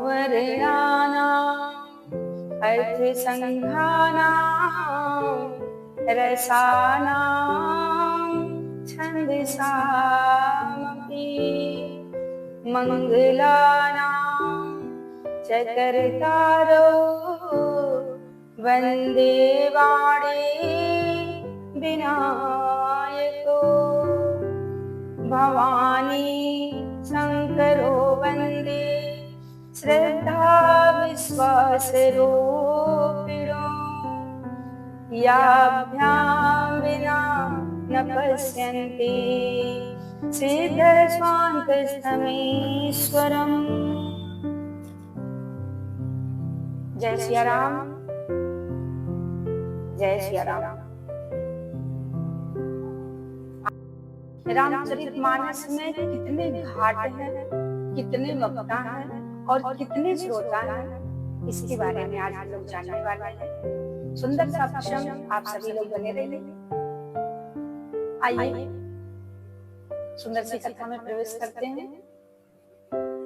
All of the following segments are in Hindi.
वर्णानाम् अर्थसङ्घानां रसानां छन्दसामपि मङ्गलानां च कर्तारो वन्दे वाणी विनायको भवानी शङ्करो वन्दे श्रद्धा विश्वासरूपिणो याभ्यां विना न पश्यन्ति सिद्धस्वान्तस्थमीश्वरम्। जय सिया राम, जय सिया राम। रामचरितमानस में कितने घाट हैं, कितने वक्ता हैं और कितने श्रोता हैं, इसके बारे में आज हम लोग जानने वाले हैं। सुंदर सा क्षण आप सभी लोग बने रहिए। आइए सुंदर सी कथा में प्रवेश करते हैं।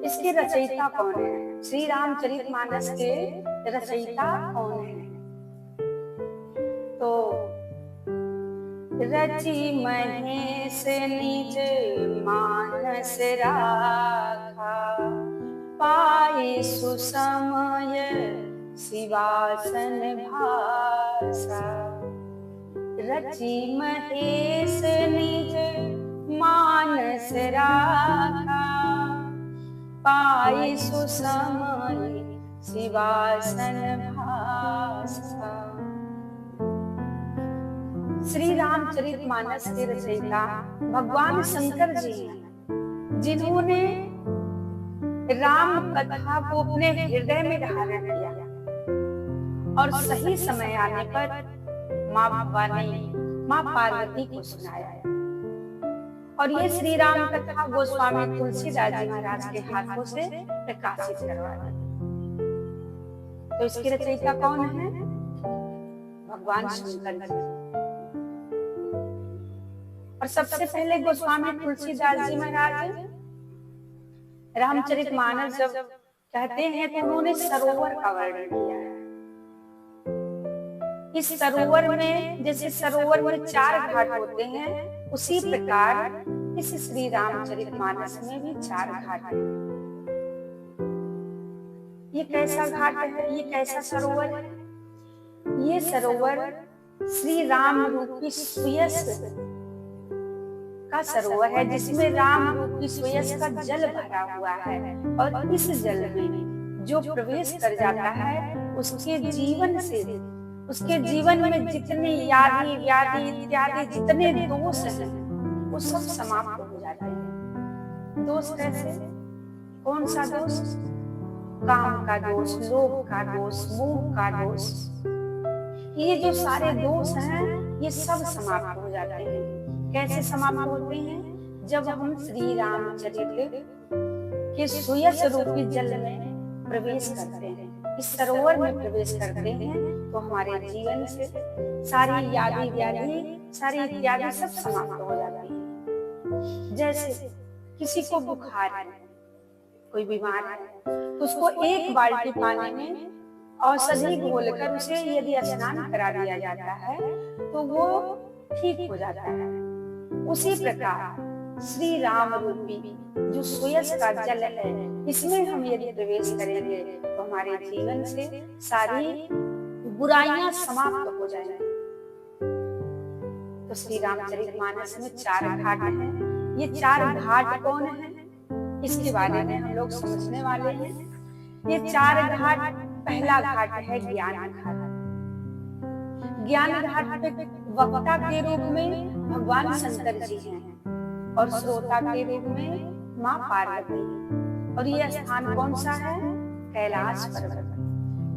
इसके रचयिता कौन है? श्री रामचरितमानस के रचयिता कौन है? तो रचि महेश निज मानस राखा, पाई सुसमय शिवासन भाषा। रचि महेश निज मानस राखा, पाई सुसमय शिवासन भाषा। श्री रामचरितमानस के रचयिता भगवान शंकर जी हैं, जिन्होंने राम कथा को अपने हृदय में धारण किया और सही समय आने पर माँ भवानी माँ पार्वती को सुनाया। और ये श्री राम कथा गोस्वामी तुलसीदास जी महाराज के हाथों से प्रकाशित करवा दी। तो इसके रचयिता कौन है? भगवान शंकर जी। और सबसे पहले गोस्वामी तुलसीदास जी महाराज रामचरितमानस जब कहते हैं तो उन्होंने सरोवर का वर्णन किया है। इस सरोवर में जैसे सरोवर में 4 घाट होते हैं, उसी प्रकार इस श्री रामचरितमानस में भी 4 घाट हैं। ये कैसा घाट है? ये कैसा सरोवर है? ये सरोवर श्री राम रूपी सुयस का सरोवर है, जिसमें राम रूपी सुयस का जल भरा हुआ है। और इस जल में जो प्रवेश कर जाता है उसके जीवन में जितने यादि व्याधि इत्यादि जितने दोष हैं वो सब समाप्त हो जाते हैं। दोष कैसे? कौन सा दोष? काम का दोष, लोभ का दोष, मोह का दोष, ये जो सारे दोष हैं ये सब समाप्त हो जाते हैं। कैसे समाप्त होते हैं? जब हम श्री रामचरित के सुयस रूपी जल में प्रवेश करते हैं, इस सरोवर में प्रवेश करते हैं, तो हमारे जीवन से सारी यादि व्याधि सारी इत्यादि सब समाप्त हो जाती है। जैसे किसी को बुखार है, कोई बीमार है, तो उसको 1 बाल्टी पानी में औषधि घोलकर उसे यदि स्नान करा दिया जाता है तो वो ठीक हो जाता है। उसी प्रकार श्री राम रूपी जो सुयस का जल है, इसमें हम यदि प्रवेश करेंगे तो हमारे जीवन से सारी बुराइयां समाप्त हो जाएंगी। तो श्री रामचरितमानस में 4 घाट हैं। ये 4 घाट कौन है? इसके बारे में हम लोग समझने वाले हैं। ये 4 घाट, पहला घाट है ज्ञान घाट। ज्ञान घाट पे वक्ता के रूप में भगवान शंकर जी हैं और श्रोता के रूप में माँ पार्वती। और ये स्थान कौन सा है? कैलाश पर्वत,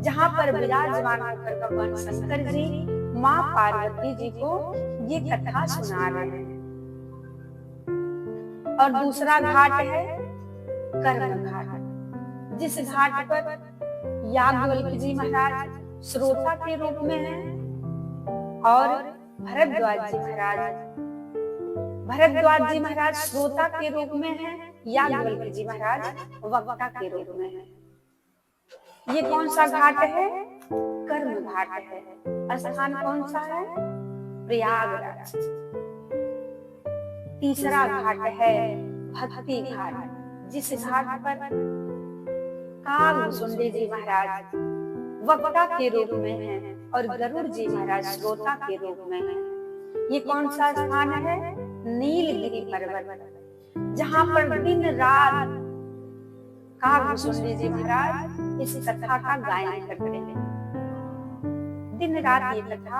जहाँ पर विराजमान होकर भगवान शंकर जी माँ पार्वती जी को ये कथा सुना रहे हैं। और दूसरा घाट है कर्म घाट, जिस घाट पर याज्ञवल्क्य जी महाराज श्रोता के रूप में हैं और भरद्वाज जी महाराज श्रोता के रूप में हैं, याज्ञवल्क्य जी महाराज वक्ता के रूप में हैं। ये कौन सा घाट है? कर्म घाट है। स्थान कौन सा है? प्रयागराज। तीसरा घाट है भक्ति घाट, जिस घाट पर कागभूषुंडी जी महाराज वक्ता के रूप में हैं और गरुड़ जी महाराज श्रोता के रूप में हैं। ये कौन सा स्थान है? नीलगिरी पर्वत, जहाँ पर दिन रात कागभूषुंडी जी महाराज इस कथा का गायन करते हैं। दिन रात ये कथा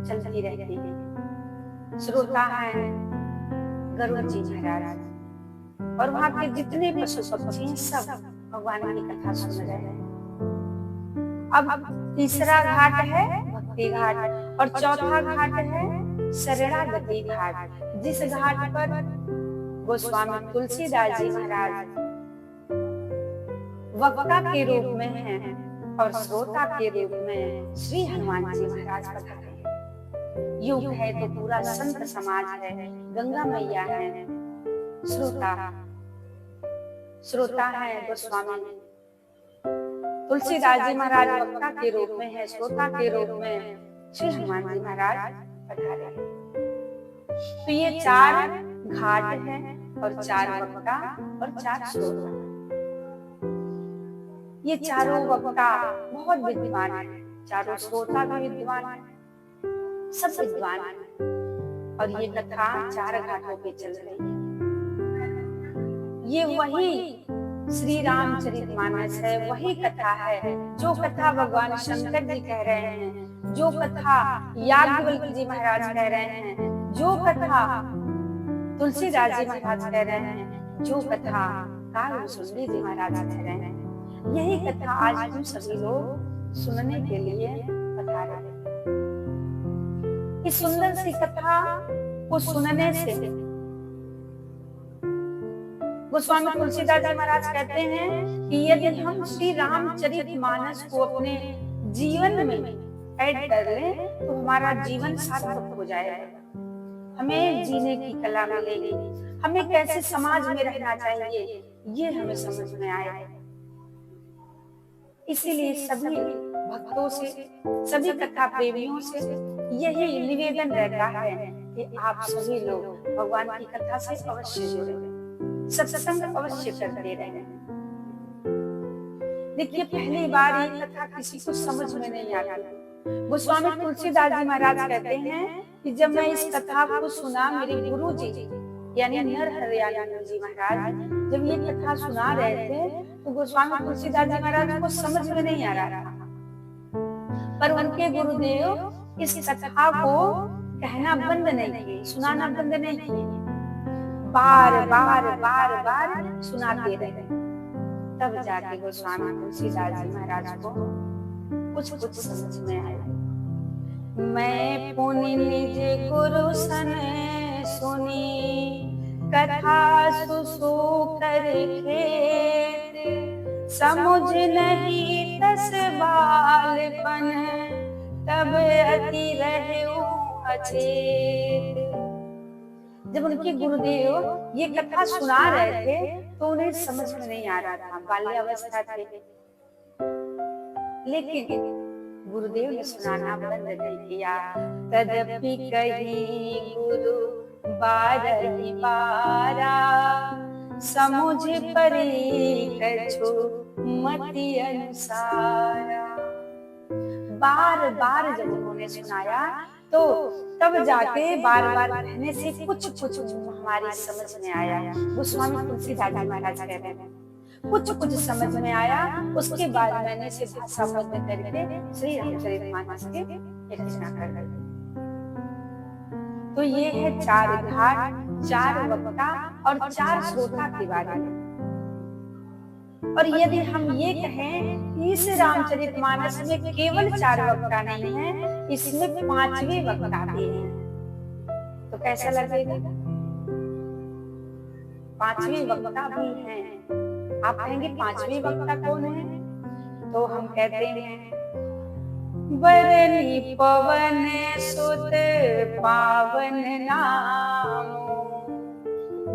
चलती रहती है। श्रोता है गरुड़ जी महाराज और वहाँ के जितने पशु पक्षी सब भगवान की कथा सुन रहे हैं। अब तीसरा घाट है भक्ति घाट और चौथा घाट है शरणागति घाट, जिस घाट पर गोस्वामी तुलसीदास जी महाराज वक्ता के रूप में हैं और श्रोता के रूप में श्री हनुमान जी महाराज पधारे हैं। युग है तो पूरा संत समाज है, गंगा मैया है, श्रोता है गोस्वामी तुलसीदास जी महाराज वक्ता के रूप में है, श्रोता के रूप में श्री हनुमान जी महाराज पधारे हैं। तो ये 4 घाट हैं और 4 वक्ता और 4 श्रोता। ये चारों वक्ता बहुत विद्वान हैं, चारों श्रोता भी विद्वान हैं, सब विद्वान हैं और ये कथा 4 घाटों पे चल रही है। ये वही श्री रामचरितमानस है, वही कथा है जो कथा भगवान शंकर जी कह रहे हैं, जो कथा याज्ञवल्क्य जी महाराज कह रहे हैं, जो कथा तुलसीदास जी महाराज कह रहे हैं, जो कथा कागभूषुंडी जी महाराज कह रहे हैं। यही कथा आज हम सभी लोग सुनने के लिए पधारे हैं। इस सुंदर सी कथा को सुनने से गोस्वामी तुलसीदास जी महाराज कहते हैं कि यदि हम श्री रामचरितमानस को अपने जीवन में ऐड कर लें तो हमारा जीवन सार्थक हो जाएगा। हमें जीने की कला मिलेगी, हमें कैसे समाज में रहना चाहिए ये हमें समझ में आएगा। इसीलिए सभी भक्तों से, सभी कथा प्रेमियों से यही निवेदन रहता है कि आप सभी लोग भगवान की कथा से अवश्य जुड़े, सत्संग अवश्य करते रहें। देखिए, पहली बार ये कथा किसी को समझ में नहीं आती। गोस्वामी तुलसीदास जी महाराज कहते हैं कि जब मैं इस कथा को सुना, मेरे गुरु जी यानी नरहरियानंद जी महाराज जब ये कथा सुना रहे थे तो गोस्वामी तुलसीदास जी महाराज को समझ में नहीं आ रहा था, पर उनके गुरुदेव इस कथा को कहना बंद नहीं किए, सुनाना बंद नहीं किए, बार बार सुनाते रहे। तब जाके गोस्वामी तुलसीदास जी महाराज को कुछ समझ में आया। मैं पुनि निज गुरु सन सुनी कथा सुसूकर खेत, समुझ नहीं तस बालपन तब अति रहूं अचेत। जब उनके गुरुदेव ये कथा सुना रहे थे तो उन्हें समझ में नहीं आ रहा था, बाल्यावस्था थे, लेकिन गुरुदेव ने सुनाना बंद नहीं किया। तदपि कही गुरु बारही बारा, समुझ परी कछु मति अनुसारा। बार बार जब उन्होंने सुनाया तो तब जाके बार बार कहने से कुछ हमारी समझ में आया। गोस्वामी तुलसीदास जी महाराज कह रहे हैं कुछ समझ में आया। उसके बाद मैंने इसे भाषाबद्ध करके श्री रामचरितमानस की रचना कर दी। तो ये है 4 घाट, 4 वक्ता और 4 श्रोता के बारे में। और यदि हम ये कहें कि इस रामचरितमानस में केवल 4 वक्ता नहीं है, इसमें 5वें वक्ता भी है, तो कैसा लगेगा? 5वें वक्ता भी है। आप कहेंगे 5वें वक्ता कौन है? तो हम कहते हैं बरनी पवन सुत पावन नामो,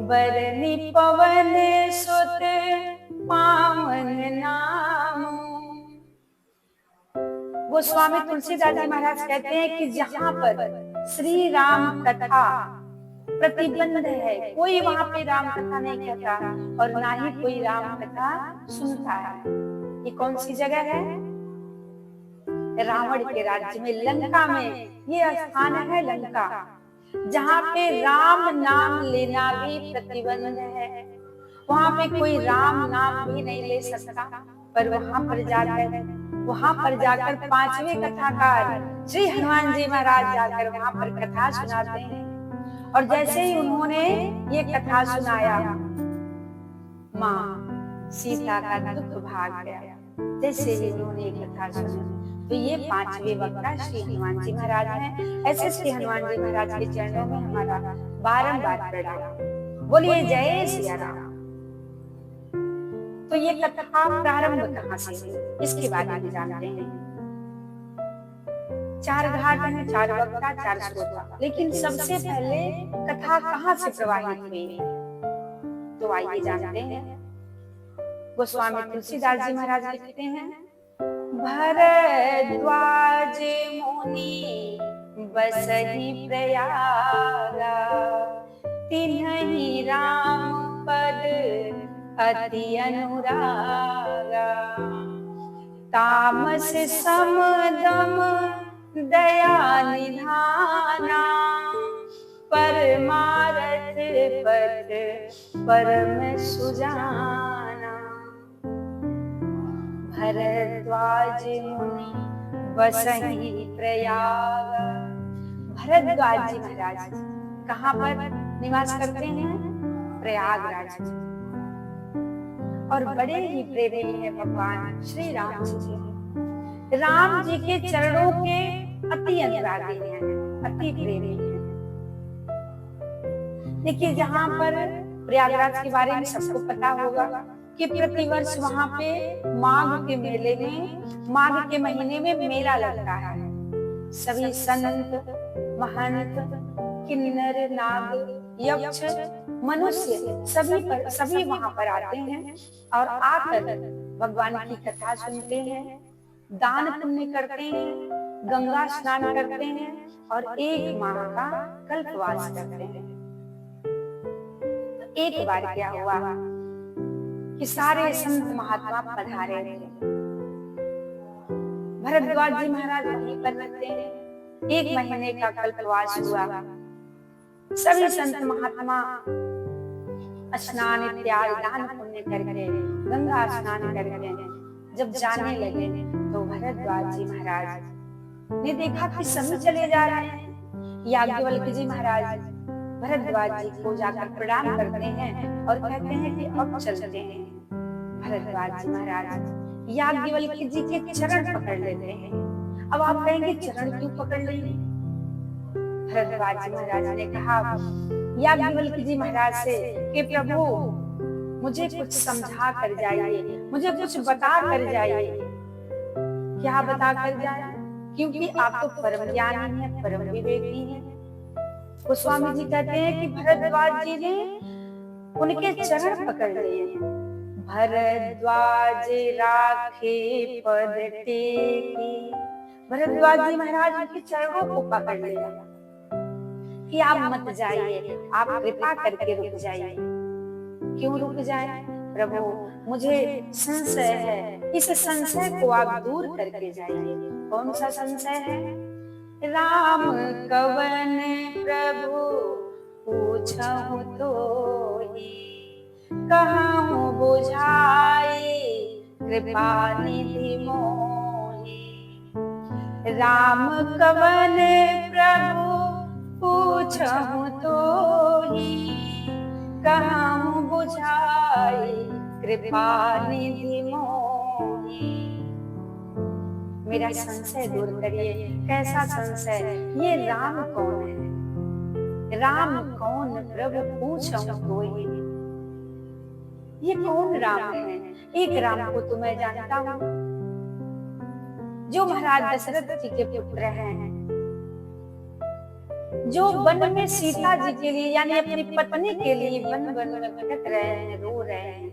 बरनी पवन सुत पावन नामो, गोस्वामी तुलसीदास जी महाराज कहते हैं कि जहाँ पर श्री राम कथा प्रतिबंध है, कोई वहां पे राम कथा नहीं कहता और ना ही कोई राम कथा सुनता है। ये कौन सी जगह है? रावण के राज्य में, लंका में ये स्थान है, लंका, जहाँ पे राम नाम लेना भी प्रतिबंध है। वहां पे कोई राम नाम भी नहीं ले सकता, पर वहां पर जाकर पांचवें कथाकार श्री हनुमान जी महाराज जाकर वहां पर कथा सुनाते हैं। और जैसे ही उन्होंने ये कथा सुनाया, माँ सीता का दुख भाग गया। जैसे ही उन्होंने ये कथा सुनी, तो ये पांचवे वक्ता श्री हनुमान जी महाराज हैं। ऐसे श्री हनुमान जी महाराज के चरणों में हमारा बारंबार प्रणाम। बोलिए जय सिया राम। तो ये कथा प्रारंभ कहाँ से हुई, इसके बारे में जानते हैं। 4 घाट हैं, 4 वक्ता, 4 श्रोता, लेकिन सबसे पहले कथा कहाँ से प्रवाहित हुई, तो आइए जानते हैं। गोस्वामी तुलसीदास जी महाराज लिखते हैं, भरद्वाज मुनि बसहि प्रयागा, तिन्हि राम पद अति अनुरागा, तामस समदम दया निधाना, परमारथ पद परम सुजाना। भरद्वाज मुनि बसहि प्रयाग। भरद्वाज जी महाराज कहाँ पर निवास करते हैं? प्रयागराज। और बड़े ही प्रेमी है भगवान श्री राम जी। राम जी के चरणों के अति अनुरागी हैं, अति प्रेमी हैं। देखिए, जहाँ पर प्रयागराज के बारे में सबको पता होगा कि प्रतिवर्ष वहां पे माघ के मेले में, माघ के महीने में मेला लगता है। सभी संत, महंत, किन्नर, नाग, यक्ष, मनुष्य सभी वहां पर आते हैं और आकर भगवान की कथा सुनते हैं, दान पुण्य करते हैं, गंगा स्नान करते हैं और 1 माह का कल्पवास करते हैं। एक बार क्या हुआ कि सारे संत महात्मा पधारे थे। भरद्वाज जी महाराज वहीं पर रहते हैं। 1 महीने का कल्पवास हुआ। सभी संत महात्मा स्नान इत्यादि दान पुण्य करके, गंगा स्नान करके जब जाने लगे, तो भरद्वाज जी महाराज ने देखा कि सभी चले जा रहे हैं। याज्ञवल्क्य जी महाराज भरद्वाज जी को जाकर प्रणाम करते हैं और कहते हैं कि अब चलते हैं। भरद्वाज जी महाराज याज्ञवल्क्य जी के चरण पकड़ लेते हैं। अब आप कहेंगे चरण क्यों पकड़ लिए? भरद्वाज जी महाराज ने कहा याज्ञवल्क्य जी महाराज से कि प्रभु मुझे कुछ समझा कर जाइए, मुझे कुछ बता कर जाइए। क्या बता कर जाए? क्योंकि आप तो परम ज्ञानी हैं, परम विवेकी हैं। गोस्वामी जी कहते हैं कि भरद्वाज जी ने उनके चरण पकड़ लिए। भरद्वाज राखे पद टेकी। भरद्वाज जी महाराज उनके चरणों को पकड़ लिया कि आप मत जाइए, आप कृपा करके रुक जाइए। क्यों रुक जाए? प्रभु मुझे संशय है, इस संशय को आप दूर करके जाइए। कौन सा संशय है? राम कवन प्रभु पूछहु तोहि, कहूँ बुझाई कृपा निधि मोहि। राम कवन प्रभु पूछहु तोहि, कहूँ बुझाई कृपा निधि मोहि। मेरा संशय दूर करिए। कैसा संशय? ये राम कौन है? राम कौन प्रभु पूछहु तोहि। ये कौन राम है? एक राम को तो मैं जानता हूँ, जो महाराज दशरथ जी के पुत्र हैं, जो वन में सीता जी के लिए यानी अपनी पत्नी के लिए वन वन में भटक रहे हैं, रो रहे हैं।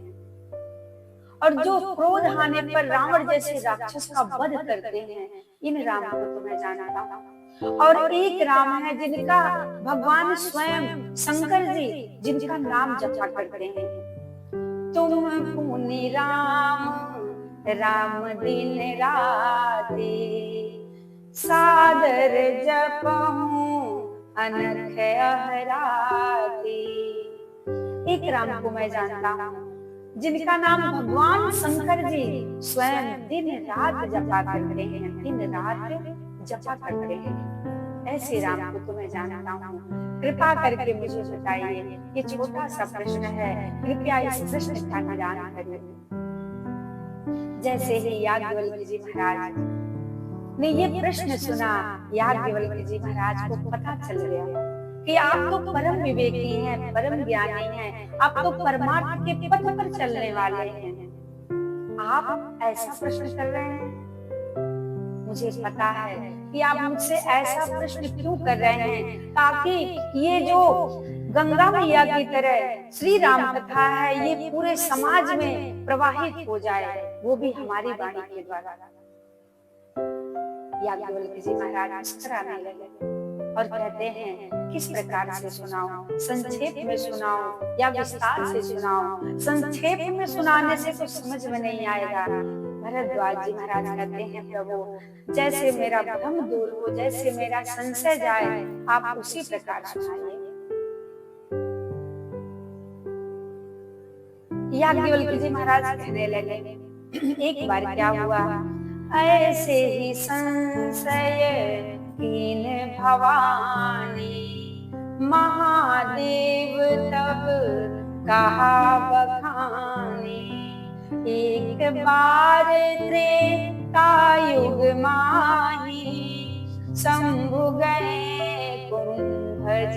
और जो क्रोध आने पर रावण जैसे राक्षस का वध करते हैं, इन राम को तो मैं जानता हूँ। और एक राम है जिनका भगवान स्वयं शंकर जी जिनका नाम जपा करते हैं। तुम पुनि राम राम दिन राते, सादर जपहूं अनख अहराते। एक राम को मैं जानता हूँ जिनका नाम भगवान शंकर जी स्वयं दिन रात जपा करते हैं, दिन रात जपा करते हैं। ऐसे राम को तो मैं जानता हूँ। कृपा करके मुझे बताइए, ये छोटा सा प्रश्न है, कृपया इस प्रश्न का निदान करिए। जैसे ही याज्ञवल्क्य जी महाराज ने ये प्रश्न सुना, याज्ञवल्क्य जी महाराज को पता चल गया कि आप तो परम विवेकी हैं, परम ज्ञानी हैं, आप तो परमार्थ के पथ पर चलने वाले हैं, आप ऐसा प्रश्न कर रहे हैं। मुझे पता है कि आप मुझसे ऐसा प्रश्न क्यों कर रहे हैं, ताकि ये जो गंगा मैया की तरह श्री राम कथा है ये पूरे समाज में प्रवाहित हो जाए, वो भी हमारी वाणी के द्वारा। याज्ञवल्क्य जी महाराज मुस्कुराने लगे और कहते हैं, किस प्रकार से सुनाऊं, संक्षेप में सुनाऊं या विस्तार से सुनाऊं? संक्षेप में सुनाने से कुछ समझ में नहीं आएगा। भरद्वाज जी महाराज कहते हैं, प्रभु जैसे मेरा भ्रम दूर हो, जैसे मेरा संशय जाए, आप उसी प्रकार सुनाइए। याज्ञवल्क्य जी महाराज कहने लगे, एक बार क्या हुआ, ऐसे ही संशय कीन भवानी, महादेव तब कहा बखानी। एक बार त्रेता युग माही, शंभु गए कुंभज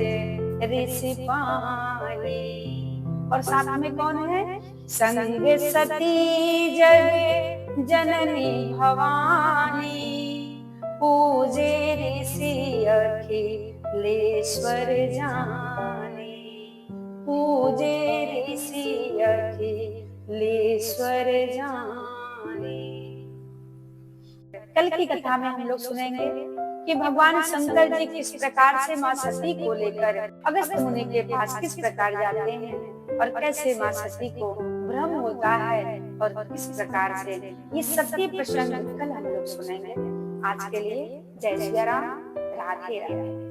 ऋषि पानी। और साथ में कौन है? संग सती जग जननी भवानी, पूजे ऋषि अखिलेश्वर जाने, पूजे ऋषि अखिलेश्वर जाने। कल की कथा में हम लोग सुनेंगे कि भगवान शंकर जी किस प्रकार से माँ सती को लेकर अगस्त्य मुनि के पास किस प्रकार जाते हैं और कैसे माँ सती को भ्रम होता है और किस प्रकार से ये सत्य प्रसंग कल हम लोग सुनेंगे। आज के लिए जय श्री राम, राधे राधे।